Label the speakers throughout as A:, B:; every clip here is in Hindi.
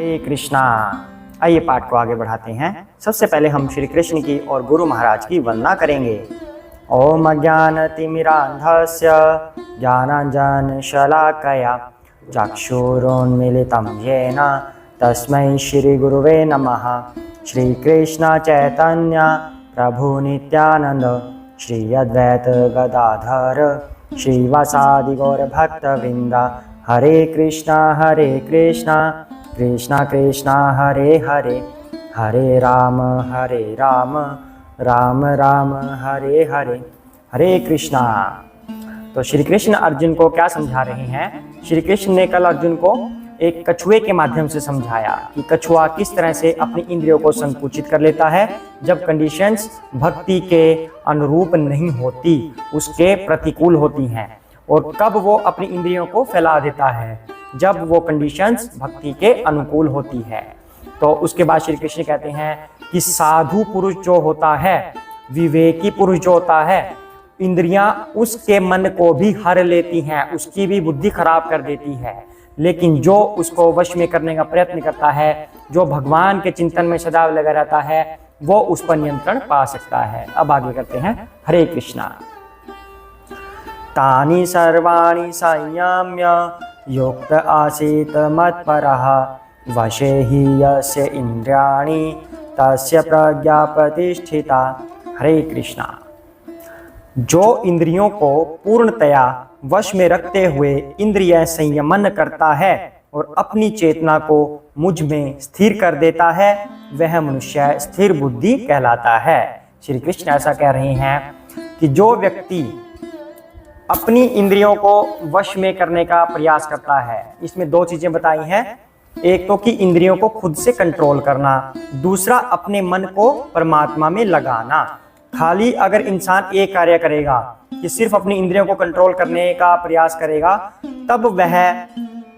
A: हरे कृष्णा। आइए पाठ को आगे बढ़ाते हैं। सबसे पहले हम श्री कृष्ण की और गुरु महाराज की वंदना करेंगे। ओम अज्ञानतिमिरान्धस्य ज्ञानाञ्जनशलाकया चक्षुरुन्मीलितं येन तस्मै श्रीगुरुवे नमः। श्रीकृष्ण चैतन्य प्रभु नित्यानंद श्री अद्वैत गदाधर श्रीवासादि गौरभक्तवृंद। हरे कृष्णा कृष्णा कृष्णा हरे हरे, हरे राम राम राम हरे हरे। हरे कृष्णा। तो श्री कृष्ण अर्जुन को क्या समझा रहे हैं? श्री कृष्ण ने कल अर्जुन को एक कछुए के माध्यम से समझाया कि कछुआ किस तरह से अपनी इंद्रियों को संकुचित कर लेता है जब कंडीशंस भक्ति के अनुरूप नहीं होती, उसके प्रतिकूल होती हैं, और कब वो अपनी इंद्रियों को फैला देता है जब वो कंडीशंस भक्ति के अनुकूल होती है। तो उसके बाद श्री कृष्ण कहते हैं कि साधु पुरुष जो होता है, विवेकी पुरुष जो होता है, इंद्रियां उसके मन को भी हर लेती हैं, उसकी भी बुद्धि खराब कर देती है, लेकिन जो उसको वश में करने का प्रयत्न करता है, जो भगवान के चिंतन में सदैव लगा रहता है, वो उस पर नियंत्रण पा सकता है। अब आगे करते हैं। हरे कृष्णा। तानि सर्वाणि संयम्य युक्त आसीत मत्परः वशे हि यस्य इंद्रियाणि तस्य प्रज्ञा प्रतिष्ठिता। हरे कृष्णा। जो इंद्रियों को पूर्णतया वश में रखते हुए इंद्रिय संयमन करता है और अपनी चेतना को मुझ में स्थिर कर देता है, वह मनुष्य स्थिर बुद्धि कहलाता है। श्री कृष्ण ऐसा कह रहे हैं कि जो व्यक्ति अपनी इंद्रियों को वश में करने का प्रयास करता है, इसमें दो चीजें बताई हैं। एक तो कि इंद्रियों को खुद से कंट्रोल करना, दूसरा अपने मन को परमात्मा में लगाना। खाली अगर इंसान एक कार्य करेगा कि सिर्फ अपनी इंद्रियों को कंट्रोल करने का प्रयास करेगा, तब वह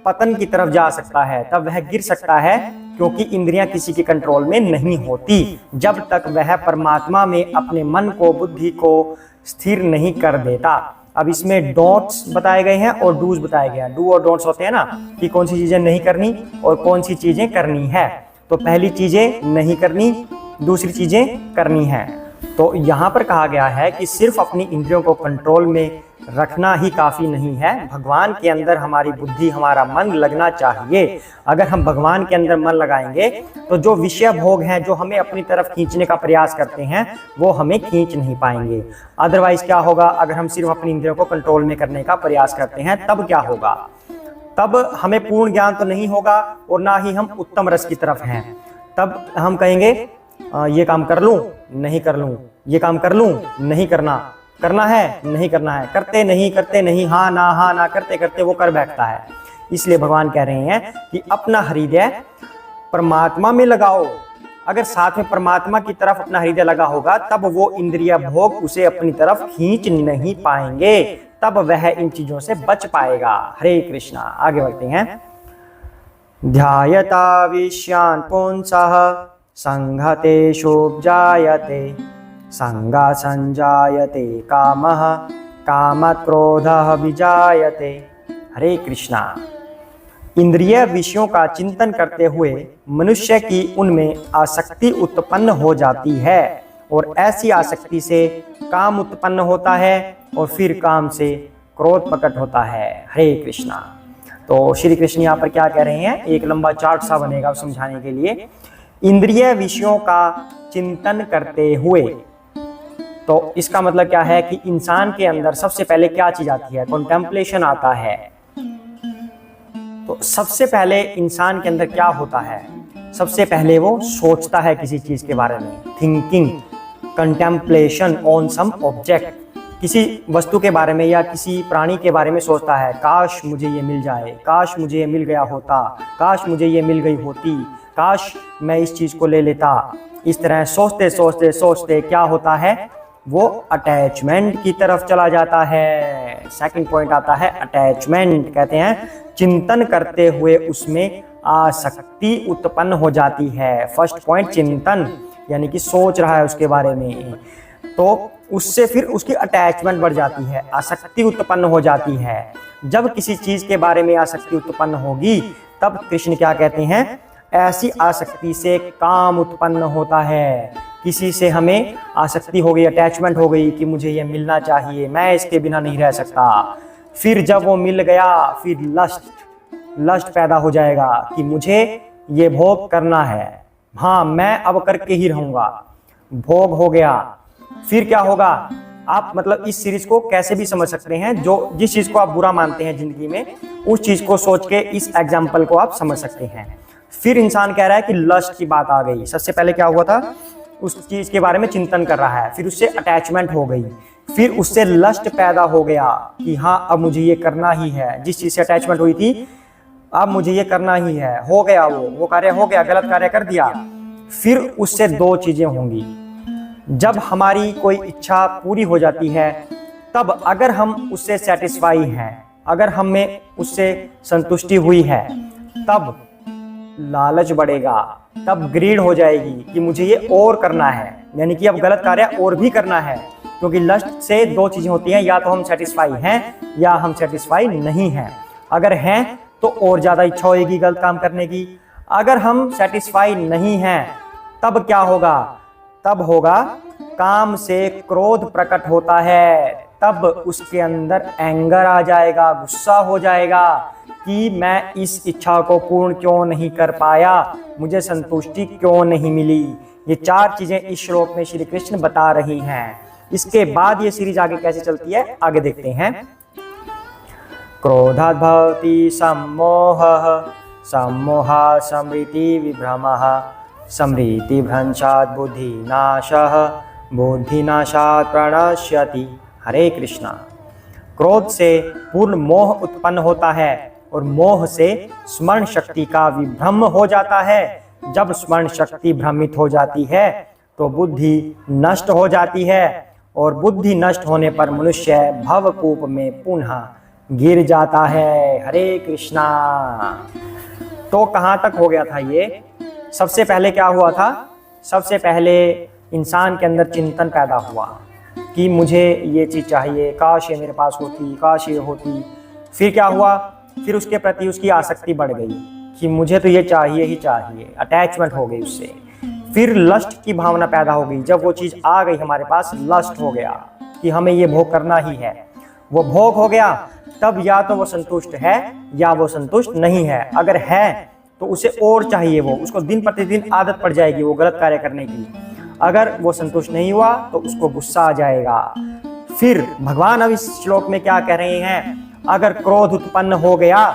A: पतन की तरफ जा सकता है, तब वह गिर सकता है, क्योंकि इंद्रियां किसी के कंट्रोल में नहीं होती जब तक वह परमात्मा में अपने मन को, बुद्धि को स्थिर नहीं कर देता। अब इसमें डोंट्स बताए गए हैं और डूज बताए गए हैं। डू और डोंट्स होते हैं ना, कि कौन सी चीजें नहीं करनी और कौन सी चीजें करनी है। तो पहली चीजें नहीं करनी, दूसरी चीजें करनी है। तो यहाँ पर कहा गया है कि सिर्फ अपनी इंद्रियों को कंट्रोल में रखना ही काफी नहीं है, भगवान के अंदर हमारी बुद्धि, हमारा मन लगना चाहिए। अगर हम भगवान के अंदर मन लगाएंगे तो जो विषय भोग हैं, जो हमें अपनी तरफ खींचने का प्रयास करते हैं, वो हमें खींच नहीं पाएंगे। अदरवाइज क्या होगा? अगर हम सिर्फ अपनी इंद्रियों को कंट्रोल में करने का प्रयास करते हैं, तब क्या होगा? तब हमें पूर्ण ज्ञान तो नहीं होगा और ना ही हम उत्तम रस की तरफ हैं। तब हम कहेंगे ये काम कर लूं, नहीं कर लूं, ये काम कर लूं, नहीं करना, करना है, नहीं करना है, करते नहीं, हाँ ना करते करते वो कर बैठता है। इसलिए भगवान कह रहे हैं कि अपना हृदय परमात्मा में लगाओ। अगर साथ में परमात्मा की तरफ अपना हृदय लगा होगा, तब वो इंद्रिय भोग उसे अपनी तरफ खींच नहीं पाएंगे, तब वह इन चीजों से बच पाएगा। हरे कृष्णा। आगे बढ़ते हैं। ध्यायता विषयान् पुंसः संघतेषुपजायते संगा संजायते कामः कामात् क्रोधः विजायते। हरे कृष्णा। इंद्रिय विषयों का चिंतन करते हुए मनुष्य की उनमें आसक्ति उत्पन्न हो जाती है, और ऐसी आसक्ति से काम उत्पन्न होता है, और फिर काम से क्रोध प्रकट होता है। हरे कृष्णा। तो श्री कृष्ण यहाँ पर क्या कह रहे हैं? एक लंबा चार्ट सा बनेगा समझाने के लिए। इंद्रिय विषयों का चिंतन करते हुए, तो इसका मतलब क्या है कि इंसान के अंदर सबसे पहले क्या चीज आती है? कॉन्टेम्पलेशन आता है। तो सबसे पहले इंसान के अंदर क्या होता है? सबसे पहले वो सोचता है किसी चीज के बारे में, thinking, contemplation on some object. किसी वस्तु के बारे में या किसी प्राणी के बारे में सोचता है, काश मुझे ये मिल जाए, काश मुझे ये मिल गया होता, काश मुझे ये मिल गई होती, काश मैं इस चीज को ले लेता। इस तरह सोचते सोचते सोचते क्या होता है? वो अटैचमेंट की तरफ चला जाता है। सेकंड पॉइंट आता है अटैचमेंट। कहते हैं चिंतन करते हुए उसमें आसक्ति उत्पन्न हो जाती है। फर्स्ट पॉइंट चिंतन, यानी कि सोच रहा है उसके बारे में, तो उससे फिर उसकी अटैचमेंट बढ़ जाती है, आसक्ति उत्पन्न हो जाती है। जब किसी चीज के बारे में आसक्ति उत्पन्न होगी, तब कृष्ण क्या कहते हैं? ऐसी आसक्ति से काम उत्पन्न होता है। किसी से हमें आसक्ति हो गई, अटैचमेंट हो गई कि मुझे ये मिलना चाहिए, मैं इसके बिना नहीं रह सकता। फिर जब वो मिल गया, फिर लस्ट पैदा हो जाएगा कि मुझे ये भोग करना है, हाँ मैं अब करके ही रहूंगा। भोग हो गया, फिर क्या होगा? आप मतलब इस सीरीज को कैसे भी समझ सकते हैं, जो जिस चीज को आप बुरा मानते हैं जिंदगी में, उस चीज को सोच के इस एग्जाम्पल को आप समझ सकते हैं। फिर इंसान कह रहा है कि लस्ट की बात आ गई। सबसे पहले क्या हुआ था? उस चीज के बारे में चिंतन कर रहा है, फिर उससे अटैचमेंट हो गई, फिर उससे लस्ट पैदा हो गया कि हाँ अब मुझे ये करना ही है। जिस चीज से अटैचमेंट हुई थी, अब मुझे ये करना ही है। हो गया, वो कार्य हो गया, गलत कार्य कर दिया। फिर उससे दो चीजें होंगी। जब हमारी कोई इच्छा पूरी हो जाती है, तब अगर हम उससे सेटिस्फाई हैं, अगर हमें उससे संतुष्टि हुई है, तब लालच बढ़ेगा, तब ग्रीड हो जाएगी कि मुझे ये और करना है, यानी कि अब गलत कार्य और भी करना है। क्योंकि लस्ट से दो चीजें होती हैं, या तो हम सेटिस्फाई हैं या हम सेटिस्फाई नहीं हैं। अगर हैं तो और ज्यादा इच्छा होगी गलत काम करने की। अगर हम सेटिस्फाई नहीं हैं, तब क्या होगा? तब होगा काम से क्रोध प्रकट होता है। तब उसके अंदर एंगर आ जाएगा, गुस्सा हो जाएगा कि मैं इस इच्छा को पूर्ण क्यों नहीं कर पाया, मुझे संतुष्टि क्यों नहीं मिली। ये चार चीजें इस श्लोक में श्री कृष्ण बता रही हैं। इसके बाद ये सीरीज आगे कैसे चलती है, आगे देखते हैं। क्रोधात् भवति सम्मोहः, सम्मोहात् स्मृति विभ्रमः, स्मृति भ्रंशात् बुद्धिनाशः, बुद्धिनाशात् प्रणश्यति। हरे कृष्णा। क्रोध से पूर्ण मोह उत्पन्न होता है और मोह से स्मरण शक्ति का विभ्रम हो जाता है। जब स्मरण शक्ति भ्रमित हो जाती है तो बुद्धि नष्ट हो जाती है, और बुद्धि नष्ट होने पर मनुष्य भवकूप में पुनः गिर जाता है। हरे कृष्णा। तो कहाँ तक हो गया था ये? सबसे पहले क्या हुआ था? सबसे पहले इंसान के अंदर चिंतन पैदा हुआ कि मुझे ये चीज़ चाहिए, काश ये मेरे पास होती, काश ये होती। फिर क्या हुआ? फिर उसके प्रति उसकी आसक्ति बढ़ गई कि मुझे तो ये चाहिए ही चाहिए, अटैचमेंट हो गई उससे। फिर लस्ट की भावना पैदा हो गई। जब वो चीज़ आ गई हमारे पास, लस्ट हो गया कि हमें ये भोग करना ही है। वो भोग हो गया, तब या तो वो संतुष्ट है या वो संतुष्ट नहीं है। अगर है तो उसे और चाहिए, वो उसको दिन प्रतिदिन आदत पड़ जाएगी वो गलत कार्य करने की। अगर वो संतुष्ट नहीं हुआ तो उसको गुस्सा आ जाएगा। फिर भगवान अब इस श्लोक में क्या कह रहे हैं? अगर क्रोध उत्पन्न हो गया,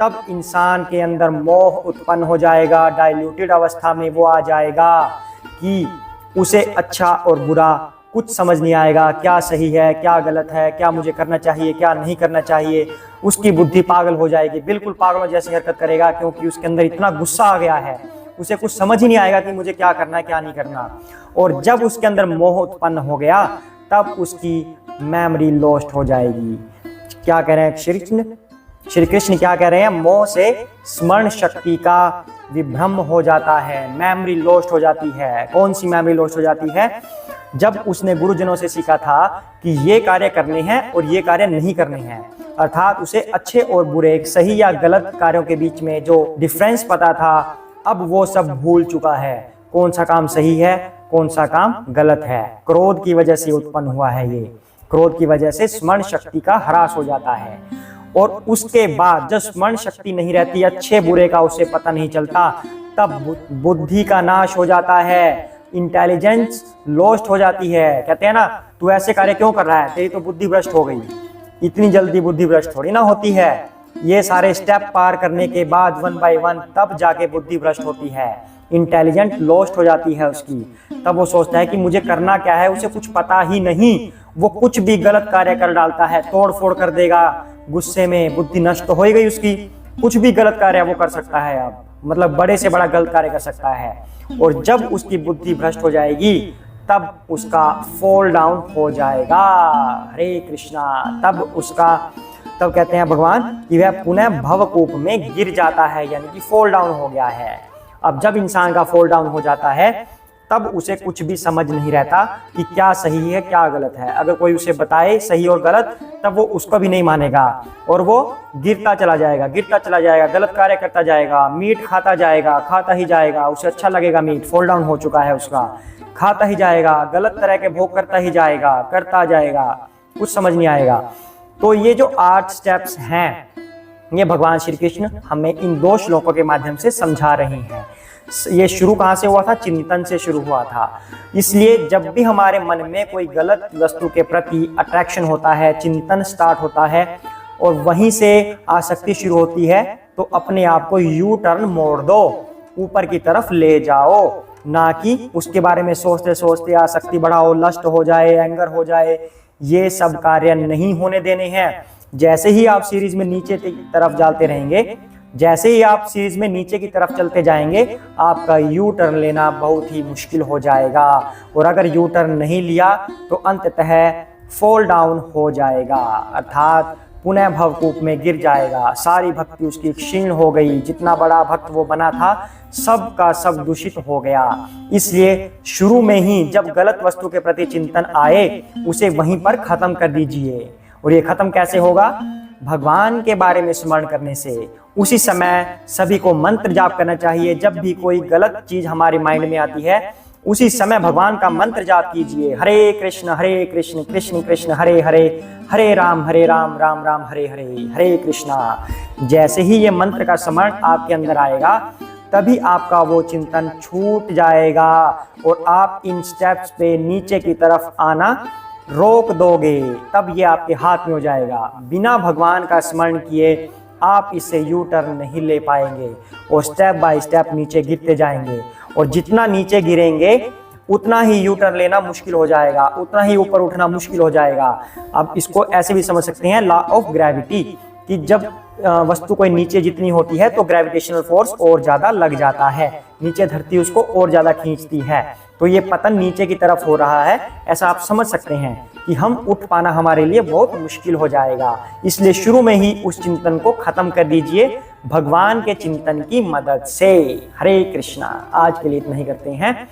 A: तब इंसान के अंदर मोह उत्पन्न हो जाएगा। डाइल्यूटेड अवस्था में वो आ जाएगा कि उसे अच्छा और बुरा कुछ समझ नहीं आएगा, क्या सही है क्या गलत है, क्या मुझे करना चाहिए क्या नहीं करना चाहिए। उसकी बुद्धि पागल हो जाएगी, बिल्कुल पागलों जैसी हरकत करेगा, क्योंकि उसके अंदर इतना गुस्सा आ गया है, उसे कुछ समझ ही नहीं आएगा कि मुझे क्या करना है क्या नहीं करना। और जब उसके अंदर मोह उत्पन्न हो गया, तब उसकी मेमोरी लॉस्ट हो जाएगी। क्या कह रहे हैं श्री कृष्ण क्या कह रहे हैं? मोह से स्मरण शक्ति का विभ्रम हो जाता है, मेमोरी लॉस्ट हो जाती है। कौन सी मेमोरी लॉस्ट हो जाती है? जब उसने गुरुजनों से सीखा था कि ये कार्य करने हैं और ये कार्य नहीं करने हैं, अर्थात उसे अच्छे और बुरे, सही या गलत कार्यों के बीच में जो डिफरेंस पता था, अब वो सब भूल चुका है। कौन सा काम सही है, कौन सा काम गलत है। क्रोध की वजह से उत्पन्न हुआ है ये। क्रोध की वजह से स्मरण शक्ति का ह्रास हो जाता है, और उसके बाद जब स्मरण शक्ति नहीं रहती, अच्छे बुरे का उसे पता नहीं चलता, तब बुद्धि का नाश हो जाता है, इंटेलिजेंस लॉस्ट हो जाती है। कहते हैं ना, तू ऐसे कार्य क्यों कर रहा है, तेरी तो बुद्धि भ्रष्ट हो गई। इतनी जल्दी बुद्धि भ्रष्ट थोड़ी ना होती है। ये सारे स्टेप पार करने के बाद 1 by 1 तब जाके बुद्धि भ्रष्ट होती है, इंटेलिजेंट लॉस्ट हो जाती है उसकी। तब वो सोचता है कि मुझे करना क्या है, उसे कुछ पता ही नहीं, वो कुछ भी गलत कार्य कर डालता है, तोड़ फोड़ कर देगा गुस्से में। बुद्धि नष्ट तो हो ही गई उसकी, कुछ भी गलत कार्य वो कर सकता है, अब मतलब बड़े से बड़ा गलत कार्य कर सकता है। और जब उसकी बुद्धि भ्रष्ट हो जाएगी, तब उसका फॉल डाउन हो जाएगा। हरे कृष्णा। तब कहते हैं भगवान कि वह पुनः भवकूप में गिर जाता है, यानी कि फॉल डाउन हो गया है। अब जब इंसान का फॉल डाउन हो जाता है, तब उसे कुछ भी समझ नहीं रहता कि क्या सही है क्या गलत है। अगर कोई उसे बताए सही और गलत, तब वो उसको भी नहीं मानेगा और वो गिरता चला जाएगा, गलत कार्य करता जाएगा, मीट खाता ही जाएगा, उसे अच्छा लगेगा मीट, फॉल डाउन हो चुका है उसका, खाता ही जाएगा, गलत तरह के भोग करता जाएगा, कुछ समझ नहीं आएगा। तो ये जो 8 स्टेप्स हैं, ये भगवान श्री कृष्ण हमें इन 2 श्लोकों के माध्यम से समझा रहे हैं। ये शुरू कहाँ से हुआ था? चिंतन से शुरू हुआ था। इसलिए जब भी हमारे मन में कोई गलत वस्तु के प्रति अट्रैक्शन होता है, चिंतन स्टार्ट होता है और वहीं से आसक्ति शुरू होती है, तो अपने आप को यू टर्न मोड़ दो, ऊपर की तरफ ले जाओ, ना कि उसके बारे में सोचते सोचते आसक्ति बढ़ाओ, लस्ट हो जाए, एंगर हो जाए। ये सब कार्य नहीं होने देने हैं। जैसे ही आप सीरीज में नीचे की तरफ जाते रहेंगे, जैसे ही आप सीरीज में नीचे की तरफ चलते जाएंगे, आपका यू टर्न लेना बहुत ही मुश्किल हो जाएगा और अगर यू टर्न नहीं लिया तो अंततः फॉल डाउन हो जाएगा, अर्थात पुनः भवकूप में गिर जाएगा। सारी भक्ति उसकी क्षीण हो गई, जितना बड़ा भक्त वो बना था सब का सब दूषित हो गया। इसलिए शुरू में ही जब गलत वस्तु के प्रति चिंतन आए, उसे वहीं पर खत्म कर दीजिए। और ये खत्म कैसे होगा? भगवान के बारे में स्मरण करने से। उसी समय सभी को मंत्र जाप करना चाहिए। जब भी कोई गलत चीज हमारे माइंड में आती है, उसी समय भगवान का मंत्र जाप कीजिए, हरे कृष्ण कृष्ण कृष्ण हरे हरे, हरे राम राम राम हरे हरे, हरे कृष्णा। जैसे ही ये मंत्र का स्मरण आपके अंदर आएगा, तभी आपका वो चिंतन छूट जाएगा और आप इन स्टेप्स पे नीचे की तरफ आना रोक दोगे, तब ये आपके हाथ में हो जाएगा। बिना भगवान का स्मरण किए आप इससे यू टर्न नहीं ले पाएंगे और स्टेप बाय स्टेप नीचे गिरते जाएंगे और जितना नीचे गिरेंगे उतना ही यू टर्न लेना मुश्किल हो जाएगा, उतना ही ऊपर उठना मुश्किल हो जाएगा। अब इसको ऐसे भी समझ सकते हैं, लॉ ऑफ ग्रेविटी, कि जब वस्तु कोई नीचे जितनी होती है तो ग्रेविटेशनल फोर्स और ज्यादा लग जाता है, नीचे धरती उसको और ज्यादा खींचती है, तो ये पतन नीचे की तरफ हो रहा है। ऐसा आप समझ सकते हैं कि हम उठ पाना हमारे लिए बहुत मुश्किल हो जाएगा। इसलिए शुरू में ही उस चिंतन को खत्म कर दीजिए भगवान के चिंतन की मदद से। हरे कृष्णा। आज के लिए इतना ही करते हैं,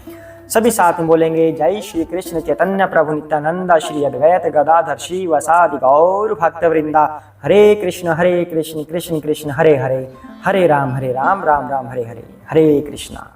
A: सभी साथ में बोलेंगे, जय श्री कृष्ण चैतन्य प्रभु नित्यानंद श्री अद्वैत गदाधर श्री वसादि गौर भक्त वृंदा। हरे कृष्ण कृष्ण कृष्ण हरे हरे, हरे राम राम राम हरे हरे, हरे कृष्णा।